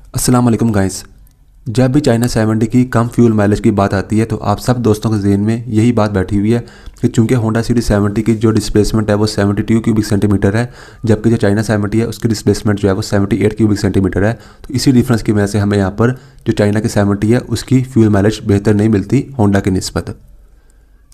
अस्सलाम वालेकुम गाइस। जब भी चाइना 70 की कम फ्यूल माइलेज की बात आती है तो आप सब दोस्तों के ज़हन में यही बात बैठी हुई है कि चूंकि होंडा सिटी 70 की जो डिस्प्लेसमेंट है वो 72 क्यूबिक सेंटीमीटर है, जबकि जो चाइना 70 है उसकी डिस्प्लेसमेंट जो है वो 78 क्यूबिक सेंटीमीटर है। तो इसी डिफरेंस की वजह से हमें यहाँ पर जो चाइना की 70 है उसकी फ्यूल माइलेज बेहतर नहीं मिलती होंडा की निस्बत।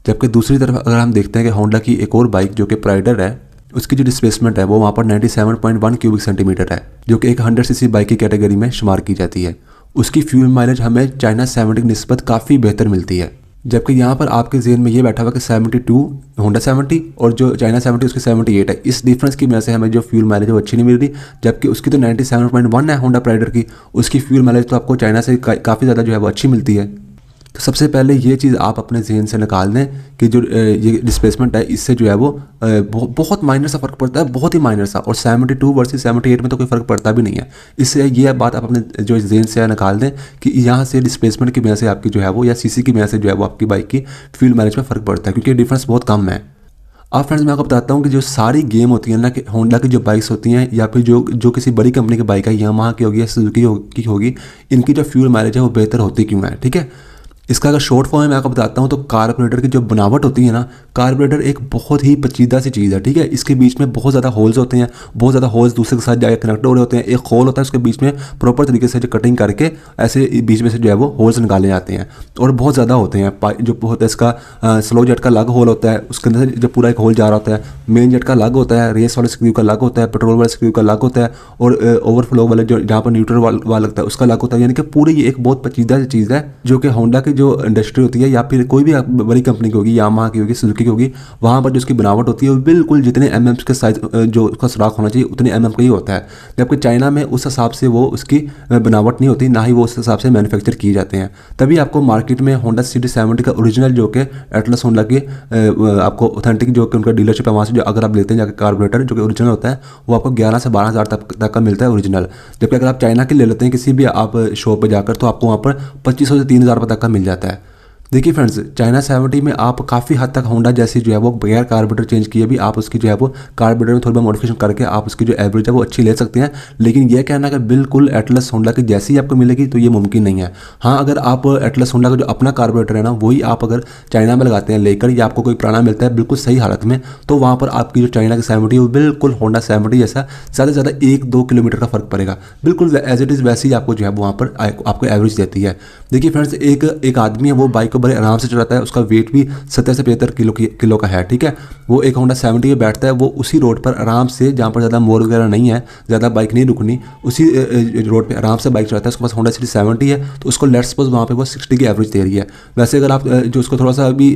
जबकि दूसरी तरफ अगर हम देखते हैं कि होंडा की एक और बाइक जो कि प्राइडर है उसकी जो डिस्प्लेसमेंट है वो वहाँ पर 97.1 क्यूबिक सेंटीमीटर है, जो कि एक 100 सीसी बाइक की कैटेगरी में शुमार की जाती है। उसकी फ्यूल माइलेज हमें चाइना 70 की निस्बत काफ़ी बेहतर मिलती है। जबकि यहाँ पर आपके जेहन में ये बैठा हुआ कि 72 होंडा 70 और जो चाइना 70 उसकी 78 है। इस डिफरेंस की वजह से हमें जो फ्यूल माइलेज है वो अच्छी नहीं मिल रही, जबकि उसकी तो 97.1 है होंडा प्राइडर की, उसकी फ्यूल माइलेज तो आपको चाइना से काफ़ी ज़्यादा जो है वो अच्छी मिलती है। तो सबसे पहले ये चीज़ आप अपने जहन से निकाल दें कि जो ये डिस्प्लेसमेंट है इससे जो है वो बहुत माइनर सा फ़र्क पड़ता है, बहुत ही माइनर सा, और 72 वर्सेस 78 में तो कोई फ़र्क पड़ता भी नहीं है। इससे ये बात आप अपने जो जहन से निकाल दें कि यहाँ से डिस्प्लेसमेंट की वजह से आपकी जो है वो या सीसी की वजह से जो है वो आपकी बाइक की फ्यूल माइलेज में फ़र्क पड़ता है, क्योंकि डिफरेंस बहुत कम है। आप फ्रेंड्स मैं आपको बताता हूँ कि जो सारी गेम होती है ना, कि होंडा की जो बाइक्स होती हैं या फिर जो किसी बड़ी कंपनी की बाइक है, यामाहा की होगी या सुजुकी की होगी, इनकी जो फ्यूल माइलेज है वो बेहतर होती क्यों है। ठीक है, इसका अगर शॉर्ट फॉर्म में मैं आपको बताता हूँ तो कार्बोरेटर की जो बनावट होती है ना, कार्बोरेटर एक बहुत ही पेचीदा सी चीज़ है। ठीक है, इसके बीच में बहुत ज़्यादा होल्स होते हैं, बहुत ज़्यादा होल्स दूसरे के साथ जाकर कनेक्ट हो रहे होते हैं। एक होल होता है उसके बीच में प्रॉपर तरीके से जो कटिंग करके ऐसे बीच में से जो है वो होल्स निकाले जाते हैं, और बहुत ज़्यादा होते हैं। जो होता है इसका स्लो जेट का अलग होल होता है, उसके अंदर से जो पूरा एक होल जा रहा होता है। मेन जेट का अलग होता है, रेस वाले स्क्रू का अलग होता है, पेट्रोल वाले स्क्रू का अलग होता है, और ओवरफ्लो वाले जो जहाँ पर न्यूट्रल वाला लगता है उसका अलग होता है। यानी कि पूरी ये एक बहुत पेचीदा सी चीज़ है जो कि होंडा की जो इंडस्ट्री है या फिर कोई भी बड़ी कंपनी की होगी, यामाहा की होगी, सुजुकी की होगी, वहाँ पर जो उसकी बनावट होती है वो बिल्कुल जितने एमएम के साइज जो उसका सुराख होना चाहिए उतने एमएम का ही होता है। जबकि चाइना में उस हिसाब से वो उसकी बनावट नहीं होती, ना ही वो उस हिसाब से मैन्युफैक्चर किए जाते हैं। तभी आपको मार्केट में होंडा सिटी 70 का ओरिजिनल जो कि एटलस होंडा के आपको ऑथेंटिक जो कि उनका डीलरशिप है वहाँ से जो अगर आप लेते हैं जाकर कार्बोरेटर जो कि ओरिजिनल होता है वो आपको 11 से 12 हज़ार तक का मिलता है ओरिजिनल। जबकि अगर आप चाइना के ले लेते हैं किसी भी आप शॉप पर जाकर तो आपको वहाँ पर 2500 से 3000 रुपये तक का मिल जाता है। देखिए फ्रेंड्स, चाइना 70 में आप काफ़ी हद तक होंडा जैसी जो है वो बगैर कार्बोरेटर चेंज किए भी आप उसकी जो है वो कार्बोरेटर में थोड़ी बहुत मॉडिफिकेशन करके आप उसकी जो एवरेज है वो अच्छी ले सकते हैं। लेकिन यह कहना कि बिल्कुल एटलस होंडा की जैसी ही आपको मिलेगी तो ये मुमकिन नहीं है। हाँ, अगर आप एटलस होंडा का जो अपना कार्बोरेटर है ना वही आप अगर चाइना में लगाते हैं लेकर, या आपको कोई पुराना मिलता है बिल्कुल सही हालत में, तो वहाँ पर आपकी जो चाइना की 70 है वो बिल्कुल होंडा 70 जैसा ज़्यादा से ज़्यादा 1-2 किलोमीटर का फ़र्क पड़ेगा। बिल्कुल एज इट इज़ वैसे ही आपको जो है वहाँ पर आपको एवरेज देती है। देखिए फ्रेंड्स, एक आदमी है वो बाइक को बड़े आराम से चलाता है, उसका वेट भी 70 से 75 किलो का है। ठीक है, वो एक होंडा 70 में बैठता है, वो उसी रोड पर आराम से, जहाँ पर ज़्यादा मोड़ वगैरह नहीं है, ज़्यादा बाइक नहीं रुकनी, उसी रोड पे आराम से बाइक चलाता है। उसके पास होंडा सिटी 70 है तो उसको लेट्स सपोज वहाँ पे वो 60 की एवरेज दे रही है। वैसे अगर आप जो उसको थोड़ा सा भी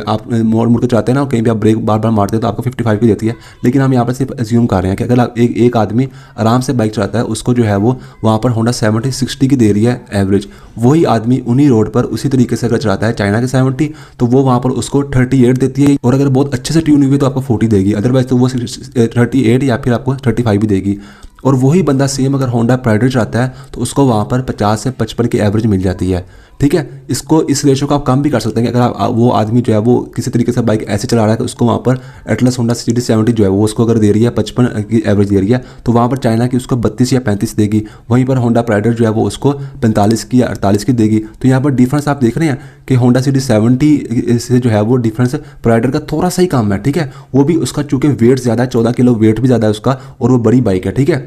आप मोड़ मुड़ के चलाते हैं ना, कहीं भी आप ब्रेक बार बार मारते हैं तो आपको 55 की देती है। लेकिन हम यहाँ पर सिर्फ एज्यूम कर रहे हैं कि अगर आप एक आदमी आराम से बाइक चलाता है उसको जो है वो वहाँ पर होंडा 60 की दे रही है एवरेज। वही आदमी उन्हीं रोड पर उसी तरीके से अगर चलाता है चाइना की 70 तो वो वहाँ पर उसको 38 देती है, और अगर बहुत अच्छे से ट्यून हुई तो आपको 40 देगी, अदरवाइज तो वो 38 या फिर आपको 35 भी देगी। और वही बंदा सेम अगर होंडा प्राइडर चाहता है तो उसको वहाँ पर 50 से 55 की एवरेज मिल जाती है। ठीक है, इस रेशो को आप कम भी कर सकते हैं कि अगर वो आदमी जो है वो किसी तरीके से बाइक ऐसे चला रहा है कि उसको वहाँ पर एटलस होंडा सिटी 70 जो है वो उसको अगर दे रही है 55 की एवरेज दे रही है, तो वहाँ पर चाइना की उसको 32 या 35 देगी। वहीं पर होंडा प्राइडर जो है वो उसको 45 की या 48 की देगी। तो यहाँ पर डिफरेंस आप देख रहे हैं कि होंडा सिटी 70 से जो है वो डिफरेंस प्राइडर का थोड़ा सा ही कम है। ठीक है, वो भी उसका चूँकि वेट ज़्यादा है, 14 किलो वेट भी ज़्यादा है उसका, और वो बड़ी बाइक है। ठीक है,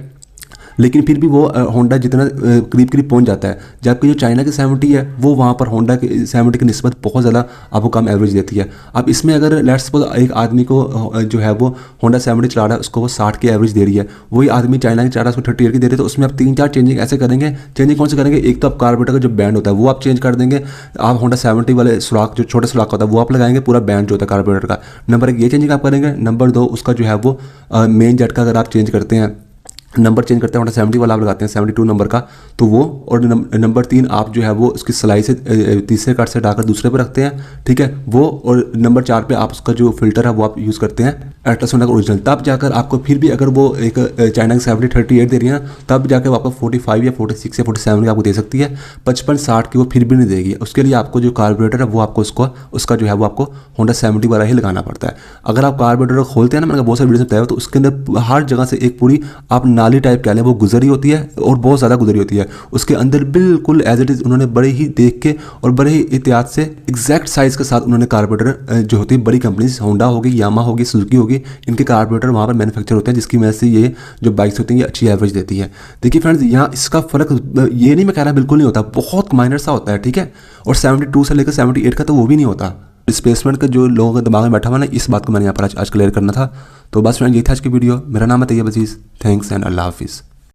लेकिन फिर भी वो होंडा जितना करीब पहुंच जाता है, जबकि जो चाइना की 70 है वो वहाँ पर होंडा की 70 की निस्बत बहुत ज़्यादा आपको कम एवरेज देती है। अब इसमें अगर लेट्स सपोज एक आदमी को जो है वो होंडा 70 चला रहा है उसको वो 60 की एवरेज दे रही है, वही आदमी चाइना की चला रहा है उसको 38 की दे रही है, तो उसमें आप 3-4 चेंजिंग ऐसे करेंगे। चेंजिंग कौन से करेंगे? एक तो आप कार्बोरेटर का जो बैंड होता है वो आप चेंज कर देंगे, आप होंडा 70 वाले सुराख जो छोटे सुराख होता है वो आप लगाएंगे, पूरा बैंड जो होता है कार्बोरेटर का। नंबर 1 ये चेंजिंग आप करेंगे। नंबर 2 उसका जो है वो मेन जेट का अगर आप चेंज करते हैं, नंबर चेंज करते हैं, होंडा 70 वाला आप लगाते हैं 72 नंबर का, तो वो, और नंबर 3 आप जो है वो उसकी सिलाई से तीसरे कट से डालकर दूसरे पर रखते हैं। ठीक है, वो, और नंबर 4 पे आप उसका जो फिल्टर है वो आप यूज़ करते हैं अल्ट्रासोनिक ओरिजिनल, तब जाकर आपको फिर भी अगर वो एक चाइना की 7038 दे रही है ना, तब जाकर वो आपको 45 या 46 या 47 की आपको दे सकती है। 55-60 की वो फिर भी नहीं देगी। उसके लिए आपको जो कार्बोरेटर है वो आपको उसका जो है वो आपको होंडा 70 वाला ही लगाना पड़ता है। अगर आप कार्बोरेटर खोलते हैं ना, मैंने बहुत सारे वीडियो में बताया, तो उसके अंदर हर जगह से एक पूरी आप नाली टाइप कह लें वो गुजरी होती है, और बहुत ज़्यादा गुजरी होती है। उसके अंदर बिल्कुल एज इट इज़ उन्होंने बड़े ही देख के और बड़े ही एहतियात से एग्जैक्ट साइज़ के साथ उन्होंने कार्बोरेटर जो होती है बड़ी कंपनीज, होंडा होगी, यामा होगी, सुजुकी होगी, इनके कार्बोरेटर वहाँ पर मैन्युफैक्चर होते हैं, जिसकी वजह से ये जो बाइक्स होती हैं ये अच्छी एवरेज देती है। देखिए फ्रेंड्स, यहाँ इसका फ़र्क ये नहीं मैं कह रहा बिल्कुल नहीं होता, बहुत माइनर सा होता है, ठीक है। और 72 से लेकर 78 का तो वो भी नहीं होता। डिस्प्लेसमेंट का जो लोगों के दिमाग में बैठा हुआ ना, इस बात को मैंने यहाँ पर आज क्लियर करना था। तो बस फ्रेंड, ये था आज की वीडियो। मेरा नाम है तैयब अजीज़। थैंक्स एंड अल्लाह हाफिज़।